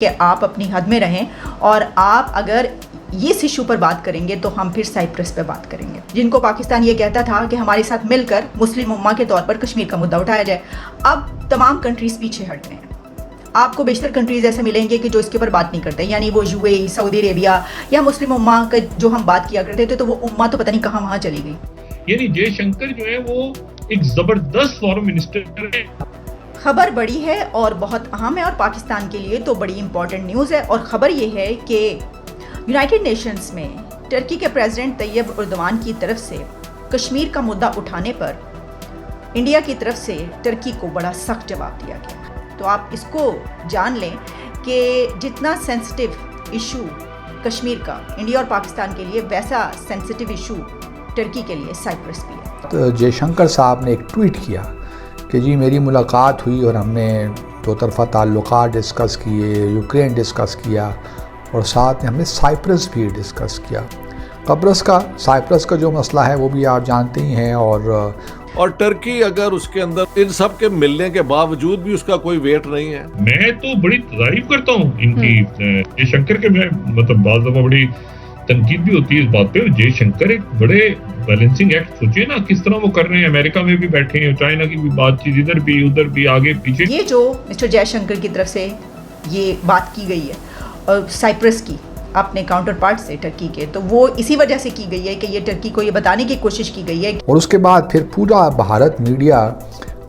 कि आप अपनी हद में रहें और आप अगर इस इशू पर बात करेंगे तो हम फिर साइप्रस पे बात करेंगे, जिनको पाकिस्तान ये कहता था कि हमारे साथ मिलकर मुस्लिम उम्मा के तौर पर कश्मीर का मुद्दा उठाया जाए। अब तमाम कंट्रीज पीछे हट गए हैं। आपको बेशतर कंट्रीज ऐसे मिलेंगे कि जो इसके ऊपर बात नहीं करते, यानी वो यूएई, सऊदी अरेबिया या मुस्लिम उम्मा का जो हम बात किया करते थे तो वो उम्मा तो पता नहीं कहाँ वहाँ चली गई। यानी जयशंकर जो है वो एक जबरदस्त फॉरेन मिनिस्टर है। खबर बड़ी है और बहुत अहम है और पाकिस्तान के लिए तो बड़ी इंपॉर्टेंट न्यूज़ है। और ख़बर ये है कि यूनाइटेड नेशंस में टर्की के प्रेसिडेंट तैयब एर्दोगान की तरफ से कश्मीर का मुद्दा उठाने पर इंडिया की तरफ से टर्की को बड़ा सख्त जवाब दिया गया। तो आप इसको जान लें कि जितना सेंसिटिव इशू कश्मीर का इंडिया और पाकिस्तान के लिए, वैसा सेंसिटिव इशू टर्की के लिए साइप्रस भी है। तो जयशंकर साहब ने एक ट्वीट किया कि जी मेरी मुलाकात हुई और हमने दो तरफ़ा ताल्लुकात डिस्कस किए, यूक्रेन डिस्कस किया और साथ में हमने साइप्रस भी डिस्कस किया। साइप्रस का जो मसला है वो भी आप जानते ही हैं। और टर्की अगर उसके अंदर इन सब के मिलने के बावजूद भी उसका कोई वेट नहीं है। मैं तो बड़ी तारीफ करता हूँ इनकी, जयशंकर के। मैं मतलब बात दफा बड़ी तनकीद भी होती है इस बात पे। जयशंकर एक बड़े बैलेंसिंग एक्ट, सोचिए ना किस तरह वो कर रहे हैं। अमेरिका में भी बैठे हैं, चाइना की भी बातचीत, इधर भी उधर भी, आगे पीछे। ये जो मिस्टर जयशंकर की तरफ से ये बात की गई है और साइप्रस की अपने काउंटर पार्ट से टर्की के, तो वो इसी वजह से की गई है कि ये टर्की को ये बताने की कोशिश की गई है। और उसके बाद फिर पूरा भारत मीडिया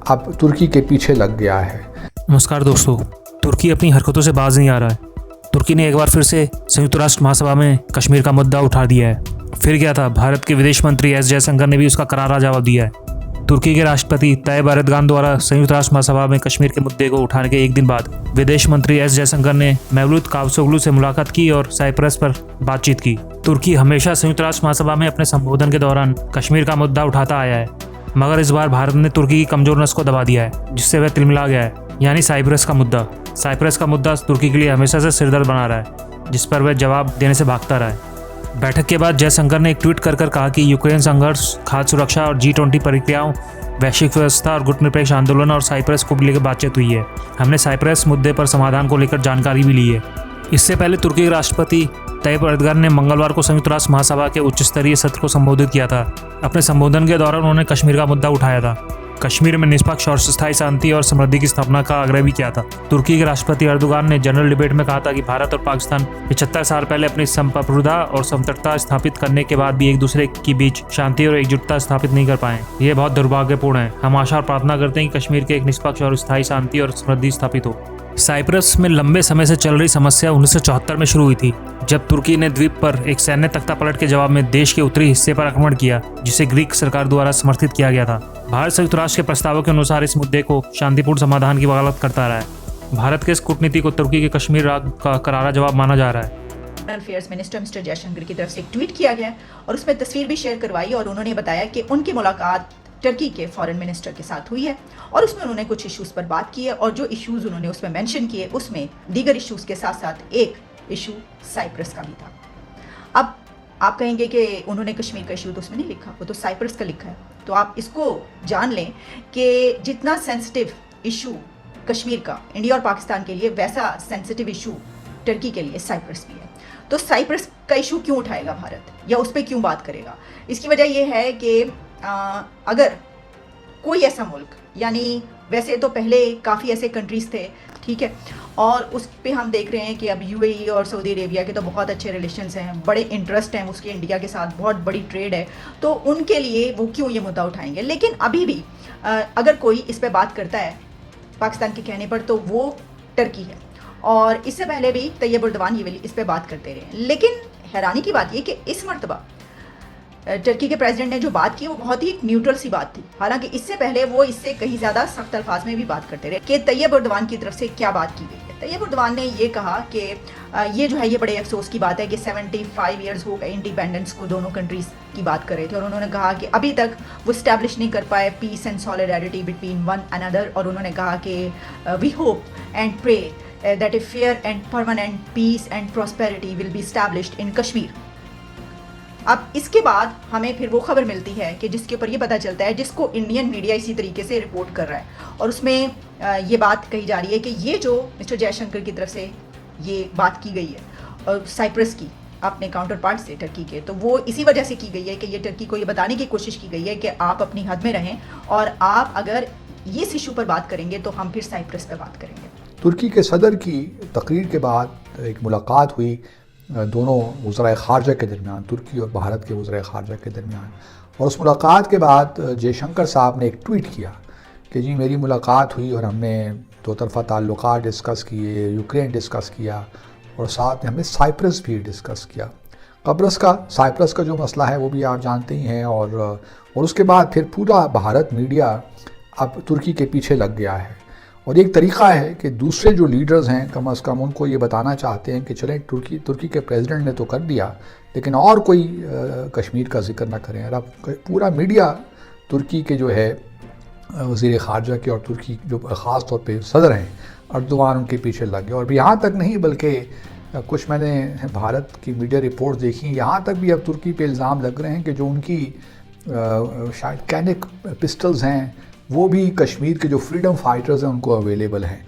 अब तुर्की के पीछे लग गया है। नमस्कार दोस्तों, तुर्की अपनी हरकतों से बाज नहीं आ रहा है। तुर्की ने एक बार फिर से संयुक्त राष्ट्र महासभा में कश्मीर का मुद्दा उठा दिया है। फिर क्या था, भारत के विदेश मंत्री एस जयशंकर ने भी उसका करारा जवाब दिया है। तुर्की के राष्ट्रपति तैयब एर्दोगान द्वारा संयुक्त राष्ट्र महासभा में कश्मीर के मुद्दे को उठाने के एक दिन बाद विदेश मंत्री एस जयशंकर ने मेवलूत कावसोग्लू से मुलाकात की और साइप्रस पर बातचीत की। तुर्की हमेशा संयुक्त राष्ट्र महासभा में अपने संबोधन के दौरान कश्मीर का मुद्दा उठाता आया है, मगर इस बार भारत ने तुर्की की कमजोर नस को दबा दिया है, जिससे वह तिलमिला गया है, यानी साइप्रस का मुद्दा। साइप्रस का मुद्दा तुर्की के लिए हमेशा से सिरदर्द बना रहा है, जिस पर वह जवाब देने से भागता रहा है। बैठक के बाद जयशंकर ने एक ट्वीट कर कहा कि यूक्रेन संघर्ष, खाद्य सुरक्षा और G20 प्रक्रियाओं, वैश्विक व्यवस्था और गुटनिरपेक्ष आंदोलन और साइप्रस को लेकर बातचीत हुई है। हमने साइप्रस मुद्दे पर समाधान को लेकर जानकारी भी ली है। इससे पहले तुर्की के राष्ट्रपति तैयब एर्दोगान ने मंगलवार को संयुक्त राष्ट्र महासभा के उच्च स्तरीय सत्र को संबोधित किया था। अपने संबोधन के दौरान उन्होंने कश्मीर का मुद्दा उठाया था। कश्मीर में निष्पक्ष और स्थायी शांति और समृद्धि की स्थापना का आग्रह भी किया था। तुर्की के राष्ट्रपति एर्दोगान ने जनरल डिबेट में कहा था कि भारत और पाकिस्तान 75 साल पहले अपनी संप्रभुता और समतटता स्थापित करने के बाद भी एक दूसरे के बीच शांति और एकजुटता स्थापित नहीं कर पाए। यह बहुत दुर्भाग्यपूर्ण है। हम आशा और प्रार्थना करते हैं कि कश्मीर के एक निष्पक्ष और स्थायी शांति और समृद्धि स्थापित हो। साइप्रस में लंबे समय से चल रही समस्या 1974 में शुरू हुई थी, जब तुर्की ने द्वीप पर एक सैन्य तख्तापलट के जवाब में देश के उत्तरी हिस्से पर आक्रमण किया, जिसे ग्रीक सरकार द्वारा समर्थित किया गया था। भारत संयुक्त राष्ट्र के प्रस्तावों के अनुसार इस मुद्दे को शांतिपूर्ण समाधान की वकालत करता रहा है। भारत के इस कूटनीति को तुर्की के कश्मीर राग का करारा जवाब माना जा रहा है। External affairs minister mister Jaishankar की तरफ से एक ट्वीट किया गया और उसमें तस्वीर भी शेयर करवाई और उन्होंने बताया कि उनकी मुलाकात टर्की के फॉरेन मिनिस्टर के साथ हुई है और उसमें उन्होंने कुछ इश्यूज़ पर बात की है और जो इश्यूज़ उन्होंने उसमें मेंशन किए, उसमें दीगर इश्यूज़ के साथ साथ एक इशू साइप्रस का भी था। अब आप कहेंगे कि उन्होंने कश्मीर का इशू तो उसमें नहीं लिखा, वो तो साइप्रस का लिखा है। तो आप इसको जान लें कि जितना सेंसिटिव इशू कश्मीर का इंडिया और पाकिस्तान के लिए, वैसा सेंसिटिव इशू टर्की के लिए साइप्रस भी है। तो साइप्रस का इशू क्यों उठाएगा भारत, या उस पर क्यों बात करेगा? इसकी वजह यह है कि अगर कोई ऐसा मुल्क, यानी वैसे तो पहले काफ़ी ऐसे कंट्रीज़ थे, ठीक है, और उस पे हम देख रहे हैं कि अब यूएई और सऊदी अरेबिया के तो बहुत अच्छे रिलेशंस हैं, बड़े इंटरेस्ट हैं उसके इंडिया के साथ, बहुत बड़ी ट्रेड है, तो उनके लिए वो क्यों ये मुद्दा उठाएंगे। लेकिन अभी भी अगर कोई इस पे बात करता है पाकिस्तान के कहने पर, तो वो टर्की है। और इससे पहले भी तैयब एर्दोगान ये इस पे बात करते रहे। लेकिन हैरानी की बात ये कि इस मरतबा टर्की के प्रेसिडेंट ने जो बात की वो बहुत ही न्यूट्रल सी बात थी। हालांकि इससे पहले वो इससे कहीं ज़्यादा सख्त अल्फाज में भी बात करते रहे कि तैयब एर्दोगान की तरफ से क्या बात की गई है। तैयब एर्दोगान ने ये कहा कि ये जो है ये बड़े अफसोस की बात है कि 75 ईयर्स हो गए इंडिपेंडेंस को, दोनों कंट्रीज़ की बात कर रहे थे, और उन्होंने कहा कि अभी तक वो स्टैब्लिश नहीं कर पाए peace and solidarity between one another. और उन्होंने कहा कि we hope and pray that a fair and permanent peace and prosperity will be established in Kashmir. अब इसके बाद हमें फिर वो खबर मिलती है कि जिसके ऊपर ये पता चलता है, जिसको इंडियन मीडिया इसी तरीके से रिपोर्ट कर रहा है, और उसमें ये बात कही जा रही है कि ये जो मिस्टर जयशंकर की तरफ से ये बात की गई है और साइप्रस की अपने काउंटर पार्ट से टर्की के, तो वो इसी वजह से की गई है कि ये टर्की को ये बताने की कोशिश की गई है कि आप अपनी हद में रहें और आप अगर ये इस इशू पर बात करेंगे तो हम फिर साइप्रस पर बात करेंगे। तुर्की के सदर की तकरीर के बाद एक मुलाकात हुई दोनों वज़राए ख़ारजा के दरमियान, तुर्की और भारत के वज़राए ख़ारजा के दरमियान, और उस मुलाकात के बाद जयशंकर साहब ने एक ट्वीट किया कि जी मेरी मुलाकात हुई और हमने दो तरफ़ा ताल्लुकात डिस्कस किए, यूक्रेन डिस्कस किया और साथ में हमने साइप्रस भी डिस्कस किया। साइप्रस का जो मसला है वो भी आप जानते ही हैं, और उसके बाद फिर पूरा भारत मीडिया अब तुर्की के पीछे लग गया है। और एक तरीक़ा है कि दूसरे जो लीडर्स हैं कम अज़ कम उनको ये बताना चाहते हैं कि चलें तुर्की के प्रेसिडेंट ने तो कर दिया लेकिन और कोई कश्मीर का जिक्र ना करें। और अब पूरा मीडिया तुर्की के जो है वज़ीर ख़ारजा के और तुर्की जो ख़ास तौर पे सदर हैं अर्दोगान उनके पीछे लग गए। और यहाँ तक नहीं बल्कि कुछ मैंने भारत की मीडिया रिपोर्ट देखी, यहाँ तक भी अब तुर्की पे इल्ज़ाम लग रहे हैं कि जो उनकी शायद कैनिक पिस्टल्स हैं वो भी कश्मीर के जो फ्रीडम फाइटर्स हैं उनको अवेलेबल हैं।